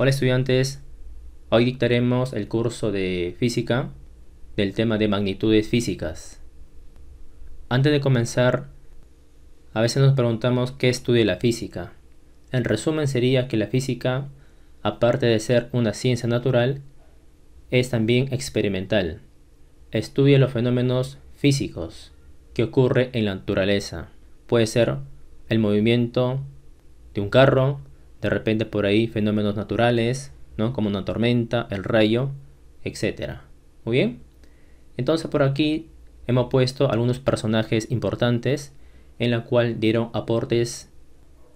Hola estudiantes, hoy dictaremos el curso de física del tema de magnitudes físicas. Antes de comenzar, a veces nos preguntamos qué estudia la física. En resumen sería que la física, aparte de ser una ciencia natural, es también experimental. Estudia los fenómenos físicos que ocurren en la naturaleza. Puede ser el movimiento de un carro, de repente por ahí fenómenos naturales, ¿no? Como una tormenta, el rayo, etcétera. Muy bien. Entonces por aquí hemos puesto algunos personajes importantes en la cual dieron aportes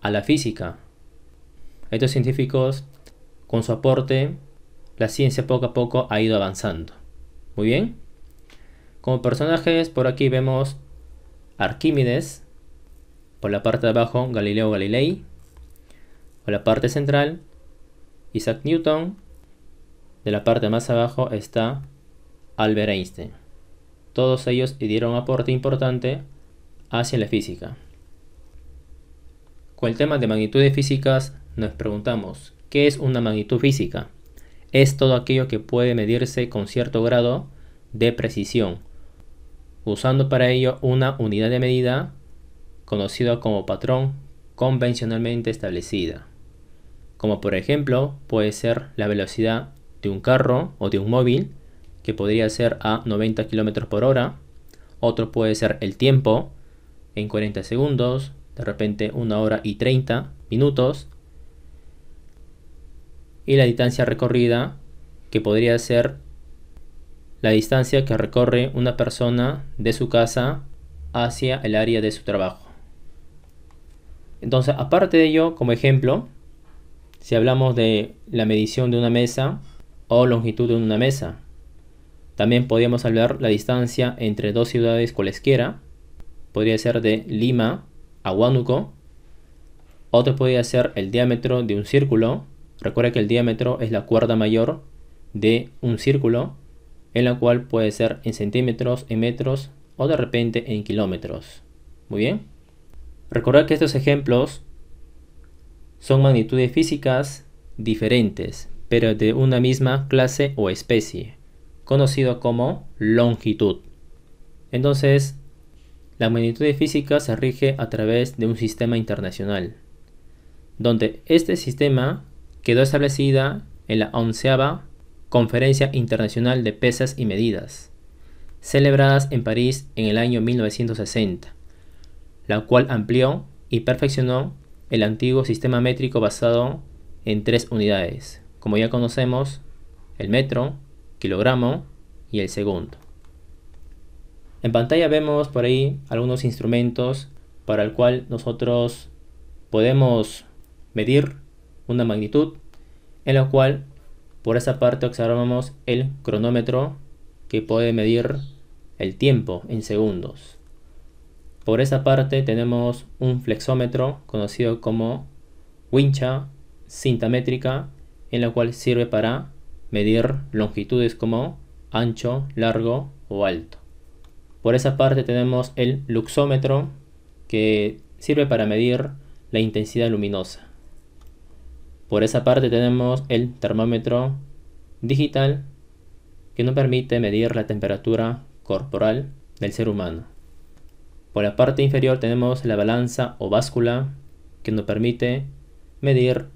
a la física. Estos científicos, con su aporte, la ciencia poco a poco ha ido avanzando. Muy bien. Como personajes por aquí vemos Arquímedes, por la parte de abajo Galileo Galilei, por la parte central Isaac Newton, de la parte más abajo está Albert Einstein. Todos ellos dieron un aporte importante hacia la física. Con el tema de magnitudes físicas nos preguntamos, ¿qué es una magnitud física? Es todo aquello que puede medirse con cierto grado de precisión, usando para ello una unidad de medida conocida como patrón convencionalmente establecida, como por ejemplo puede ser la velocidad de un carro o de un móvil, que podría ser a 90 km por hora. Otro puede ser el tiempo en 40 segundos, de repente 1 hora y 30 minutos. Y la distancia recorrida, que podría ser la distancia que recorre una persona de su casa hacia el área de su trabajo. Entonces, aparte de ello, como ejemplo, si hablamos de la medición de una mesa o longitud de una mesa, también podríamos hablar la distancia entre dos ciudades cualesquiera. Podría ser de Lima a Huánuco. Otro podría ser el diámetro de un círculo. Recuerda que el diámetro es la cuerda mayor de un círculo, en la cual puede ser en centímetros, en metros o de repente en kilómetros. Muy bien. Recordad que estos ejemplos son magnitudes físicas diferentes, pero de una misma clase o especie, conocido como longitud. Entonces, la magnitud física se rige a través de un sistema internacional, donde este sistema quedó establecida en la 11ª Conferencia Internacional de Pesas y Medidas, celebradas en París en el año 1960, la cual amplió y perfeccionó el antiguo sistema métrico basado en 3 unidades, como ya conocemos, el metro, kilogramo y el segundo. En pantalla vemos por ahí algunos instrumentos para el cual nosotros podemos medir una magnitud, en la cual por esa parte observamos el cronómetro, que puede medir el tiempo en segundos. Por esa parte tenemos un flexómetro conocido como wincha, cinta métrica, en la cual sirve para medir longitudes como ancho, largo o alto. Por esa parte tenemos el luxómetro, que sirve para medir la intensidad luminosa. Por esa parte tenemos el termómetro digital, que nos permite medir la temperatura corporal del ser humano. Por la parte inferior tenemos la balanza o báscula, que nos permite medir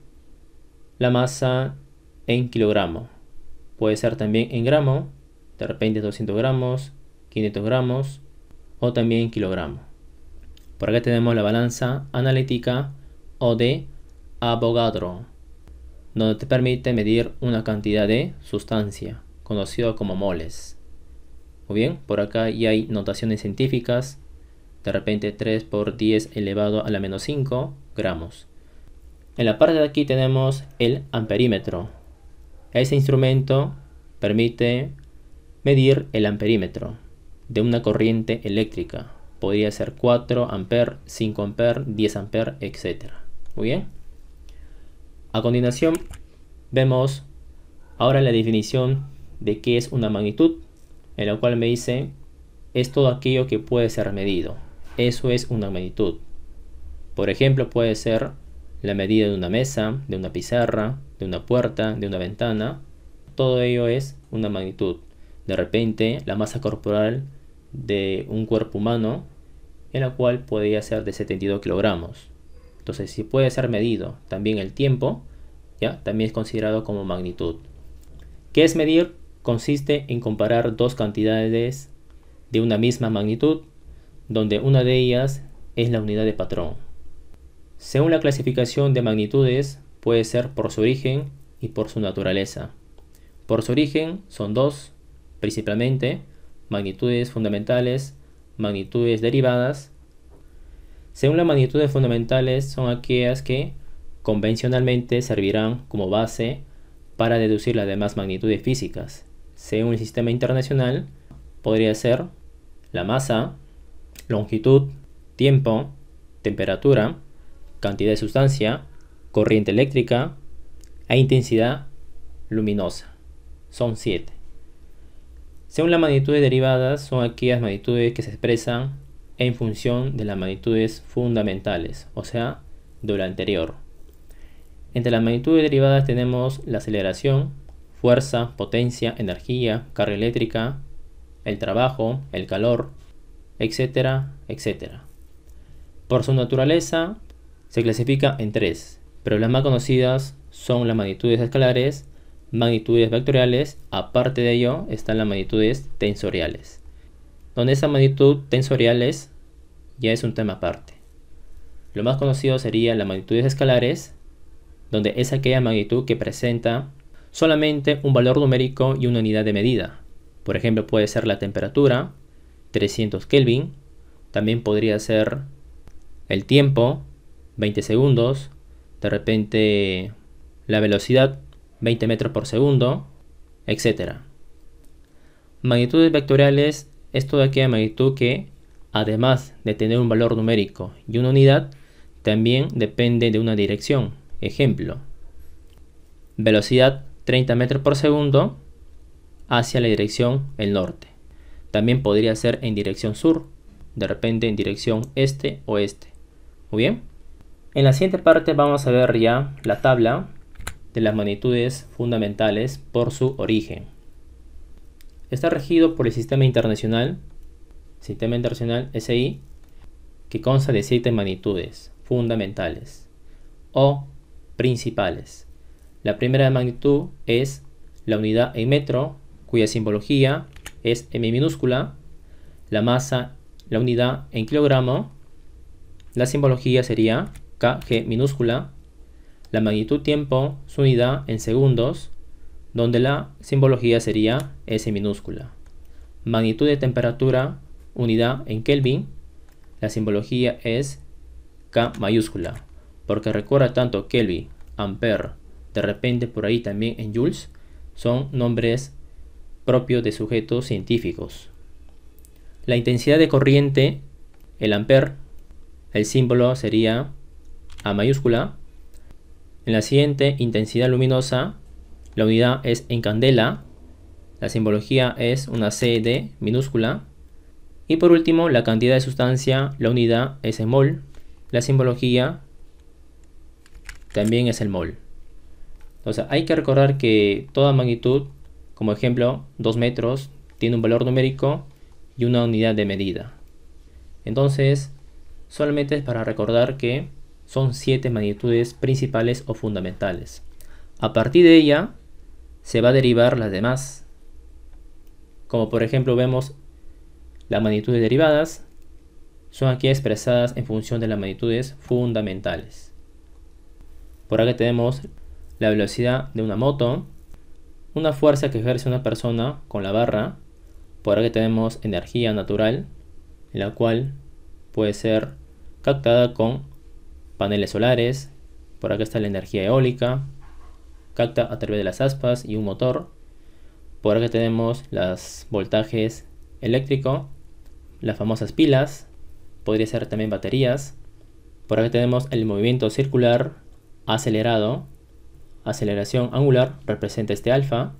la masa en kilogramo. Puede ser también en gramo, de repente 200 gramos, 500 gramos o también en kilogramo. Por acá tenemos la balanza analítica o de Avogadro, donde te permite medir una cantidad de sustancia, conocido como moles. Muy bien, por acá ya hay notaciones científicas, de repente 3 por 10 elevado a la menos 5 gramos. En la parte de aquí tenemos el amperímetro. Ese instrumento permite medir el amperímetro de una corriente eléctrica. Podría ser 4 amperes, 5 amperes, 10 amperes, etc. Muy bien. A continuación vemos ahora la definición de qué es una magnitud, en la cual me dice es todo aquello que puede ser medido. Eso es una magnitud. Por ejemplo, puede ser la medida de una mesa, de una pizarra, de una puerta, de una ventana. Todo ello es una magnitud. De repente, la masa corporal de un cuerpo humano, en la cual podría ser de 72 kilogramos. Entonces, si puede ser medido también el tiempo, ¿ya? También es considerado como magnitud. ¿Qué es medir? Consiste en comparar dos cantidades de una misma magnitud, donde una de ellas es la unidad de patrón. Según la clasificación de magnitudes, puede ser por su origen y por su naturaleza. Por su origen son dos, principalmente magnitudes fundamentales, magnitudes derivadas. Según las magnitudes fundamentales son aquellas que convencionalmente servirán como base para deducir las demás magnitudes físicas. Según el sistema internacional, podría ser la masa, longitud, tiempo, temperatura, cantidad de sustancia, corriente eléctrica e intensidad luminosa. Son 7. Según las magnitudes derivadas, son aquellas magnitudes que se expresan en función de las magnitudes fundamentales, o sea, de lo anterior. Entre las magnitudes derivadas tenemos la aceleración, fuerza, potencia, energía, carga eléctrica, el trabajo, el calor, etcétera, etcétera. Por su naturaleza se clasifica en 3, pero las más conocidas son las magnitudes escalares, magnitudes vectoriales, aparte de ello están las magnitudes tensoriales, donde esa magnitud tensoriales ya es un tema aparte. Lo más conocido sería las magnitudes escalares, donde es aquella magnitud que presenta solamente un valor numérico y una unidad de medida. Por ejemplo, puede ser la temperatura, 300 Kelvin, también podría ser el tiempo, 20 segundos, de repente la velocidad, 20 metros por segundo, etc. Magnitudes vectoriales es toda aquella magnitud que, además de tener un valor numérico y una unidad, también depende de una dirección. Ejemplo, velocidad 30 metros por segundo hacia la dirección el norte. También podría ser en dirección sur, de repente en dirección este-oeste. Muy bien. En la siguiente parte vamos a ver ya la tabla de las magnitudes fundamentales por su origen. Está regido por el Sistema Internacional SI, que consta de 7 magnitudes fundamentales o principales. La primera magnitud es la unidad en metro, cuya simbología es m minúscula. La masa, la unidad en kilogramo, la simbología sería kg minúscula. La magnitud tiempo, su unidad en segundos, donde la simbología sería s minúscula. Magnitud de temperatura, unidad en Kelvin, la simbología es K mayúscula, porque recuerda tanto Kelvin, ampere, de repente por ahí también en joules, son nombres propios de sujetos científicos. La intensidad de corriente, el ampere, el símbolo sería A mayúscula. En la siguiente, intensidad luminosa, la unidad es en candela, la simbología es una CD minúscula. Y por último, la cantidad de sustancia, la unidad es en mol, la simbología también es el mol. Entonces hay que recordar que toda magnitud, como ejemplo 2 metros, tiene un valor numérico y una unidad de medida. Entonces solamente es para recordar que son 7 magnitudes principales o fundamentales. A partir de ella se va a derivar las demás, como por ejemplo vemos las magnitudes derivadas son aquí expresadas en función de las magnitudes fundamentales. Por acá tenemos la velocidad de una moto, una fuerza que ejerce una persona con la barra. Por acá tenemos energía natural, en la cual puede ser captada con paneles solares. Por acá está la energía eólica, capta a través de las aspas y un motor. Por acá tenemos los voltajes eléctricos, las famosas pilas, podría ser también baterías. Por acá tenemos el movimiento circular acelerado, aceleración angular representa este alfa,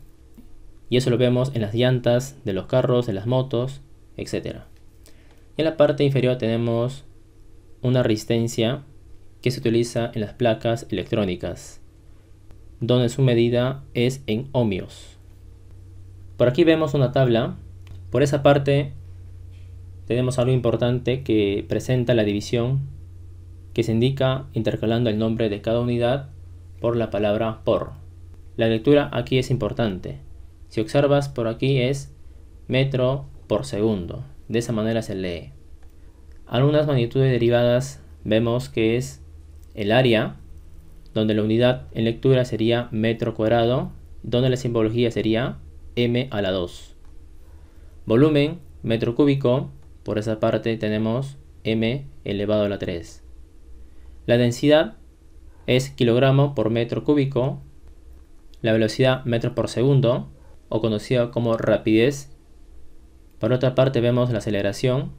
y eso lo vemos en las llantas de los carros, de las motos, etc. En la parte inferior tenemos una resistencia que se utiliza en las placas electrónicas, donde su medida es en ohmios. Por aquí vemos una tabla. Por esa parte tenemos algo importante que presenta la división, que se indica intercalando el nombre de cada unidad por la palabra por. La lectura aquí es importante. Si observas, por aquí es metro por segundo. De esa manera se lee. Algunas magnitudes derivadas vemos que es el área, donde la unidad en lectura sería metro cuadrado, donde la simbología sería m a la 2. Volumen, metro cúbico, por esa parte tenemos m elevado a la 3. La densidad es kilogramo por metro cúbico. La velocidad metro por segundo, o conocida como rapidez. Por otra parte vemos la aceleración,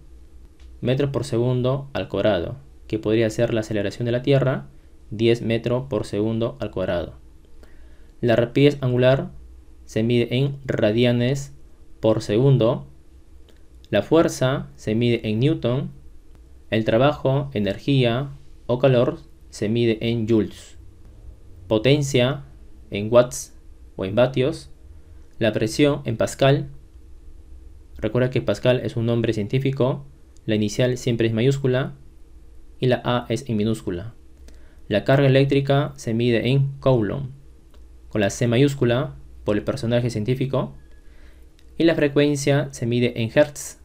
metros por segundo al cuadrado, que podría ser la aceleración de la Tierra, 10 metros por segundo al cuadrado. La rapidez angular se mide en radianes por segundo. La fuerza se mide en newton. El trabajo, energía o calor se mide en joules. Potencia en watts o en vatios. La presión en pascal. Recuerda que Pascal es un nombre científico. La inicial siempre es mayúscula y la A es en minúscula. La carga eléctrica se mide en coulomb, con la C mayúscula por el personaje científico. Y la frecuencia se mide en hertz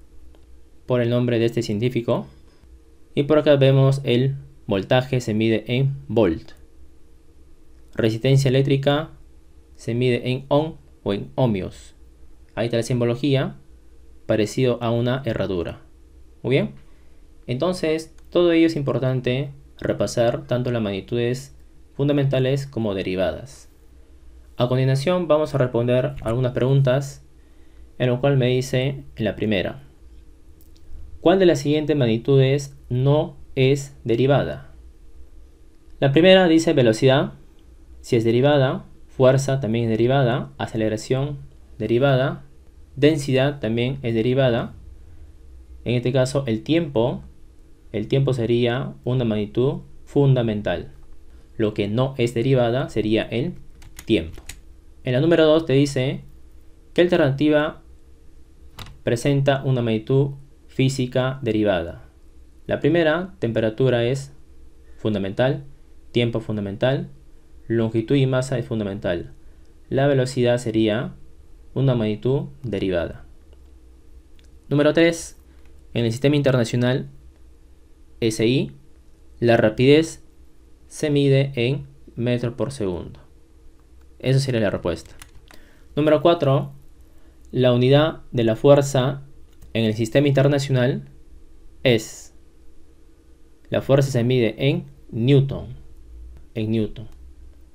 por el nombre de este científico. Y por acá vemos el voltaje se mide en volt. Resistencia eléctrica se mide en ohm o en ohmios. Ahí está la simbología, parecido a una herradura. Muy bien. Entonces, todo ello es importante repasar, tanto las magnitudes fundamentales como derivadas. A continuación vamos a responder algunas preguntas, en lo cual me dice en la primera: ¿cuál de las siguientes magnitudes no es derivada? La primera dice velocidad. Si es derivada, fuerza también es derivada, aceleración derivada, densidad también es derivada. En este caso el tiempo sería una magnitud fundamental. Lo que no es derivada sería el tiempo. En la número 2 te dice ¿qué alternativa presenta una magnitud física derivada? La primera, temperatura es fundamental, tiempo fundamental, longitud y masa es fundamental. La velocidad sería una magnitud derivada. Número 3. En el sistema internacional SI, la rapidez se mide en metros por segundo. Esa sería la respuesta. Número 4. La unidad de la fuerza en el sistema internacional es. La fuerza se mide en newton.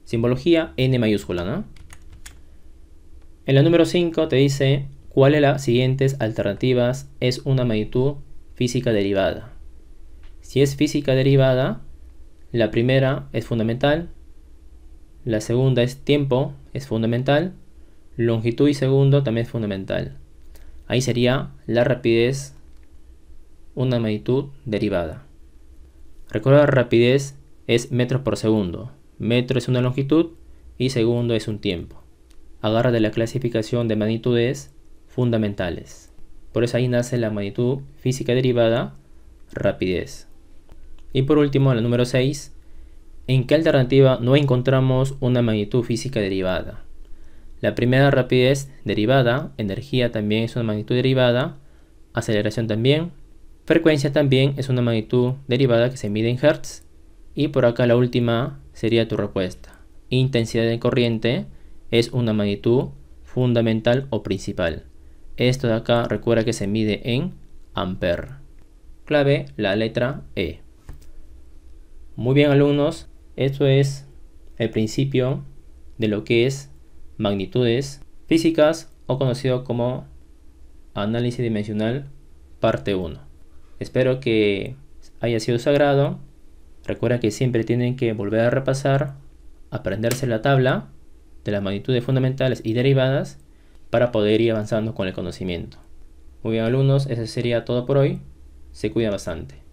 Simbología N mayúscula, ¿no? En la número 5 te dice ¿cuál de las siguientes alternativas es una magnitud física derivada? Si es física derivada, la primera es fundamental, la segunda es tiempo, es fundamental, longitud y segundo también es fundamental. Ahí sería la rapidez una magnitud derivada. Recuerda, la rapidez es metros por segundo. Metro es una longitud y segundo es un tiempo. Agarra de la clasificación de magnitudes fundamentales. Por eso ahí nace la magnitud física derivada, rapidez. Y por último, la número 6. ¿En qué alternativa no encontramos una magnitud física derivada? La primera, rapidez derivada, energía también es una magnitud derivada, aceleración también, frecuencia también es una magnitud derivada que se mide en hertz. Y por acá la última sería tu respuesta. Intensidad de corriente es una magnitud fundamental o principal. Esto de acá recuerda que se mide en ampere. Clave la letra E. Muy bien, alumnos, esto es el principio de lo que es magnitudes físicas, o conocido como análisis dimensional parte 1. Espero que haya sido de su agrado. Recuerda que siempre tienen que volver a repasar, aprenderse la tabla de las magnitudes fundamentales y derivadas para poder ir avanzando con el conocimiento. Muy bien, alumnos, eso sería todo por hoy. Se cuidan bastante.